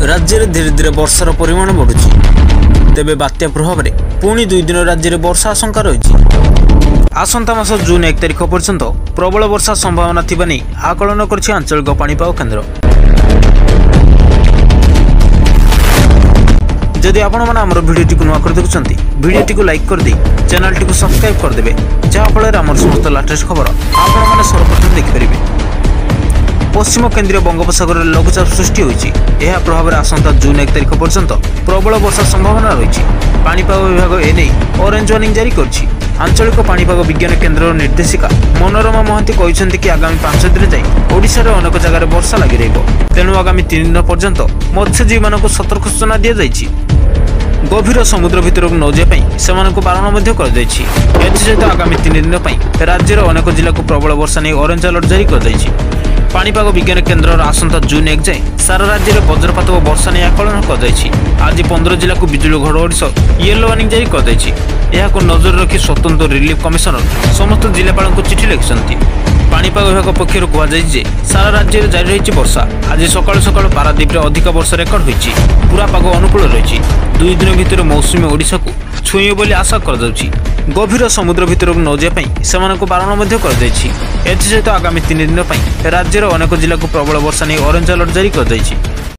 राज्य में धीरे धीरे वर्षार परिमाण बढ़ुଛି तेबे बात्या प्रभाव में पुणी 2 दिन राज्य में वर्षा आशंका रही। आसंता मास जून 1 तारिख पर्यंत प्रबल वर्षा संभावना थिबा नै आकलन करछि आंचलिक पाणीपाग केन्द्र। जदि आपण माने हमर भिडियोटी को नुआ कर देखुछंती भिडियोटी को लाइक कर दे चैनल टी को सब्सक्राइब कर देबे जहा फल हमर समस्त लेटेस्ट खबर आपण माने सर्वप्रथम देखि परिबे। पश्चिम केन्द्रीय बंगोपसागर में लघुचाप सृष्टि होइछि। एहा प्रभाव में आसंता जून 1 तारिख पर्यंत प्रबल वर्षा संभावना रही। पाणीपाग विभाग एने ऑरेंज वार्निंग जारी करछि। आंचलिक पाणीपाग विज्ञान केन्द्र निर्देशिका मनोरमा महांती कहते कि आगामी 5 दिन जाए ओडिशा रे अनेक जगह वर्षा लगी रहिबो। तेणु आगामी 3 दिन पर्यंत मत्स्यजीवी मानक सतर्क सूचना दिया जाइछि। गभीर समुद्र भितर न जाए से बारण सहित आगामी 3 दिन राज्यर अनेक जिला को प्रबल वर्षा नहीं ऑरेंज अलर्ट जारी कर पाणीपाग विज्ञान केन्द्र आसंता जून 1 जाए सारा राज्य में वज्रपात और वर्षा नहीं आकलन कर आज 15 जिला को बिजुली घड़घड़ी सह येलो वार्निंग जारी कर नजर रखी स्वतंत्र रिलीफ कमिशनर समस्त जिलापाल को चिठी लिखिं। पाणीपाग विभाग पक्षर कहुए सारा राज्य में जारी रही वर्षा। आज सकाल सकाल पारादीप में अधिक वर्षा रेकर्ड होती पूरा पाग अनुकूल रही। 2 दिन भितर मौसुमी ओडिशा को छुईब बोली आशा कर गभीर समुद्र भितर न जाए से बारण कर आगामी 3 दिन राज्यर अनेक जिला को प्रबल वर्षा नहीं ऑरेंज अलर्ट जारी कर।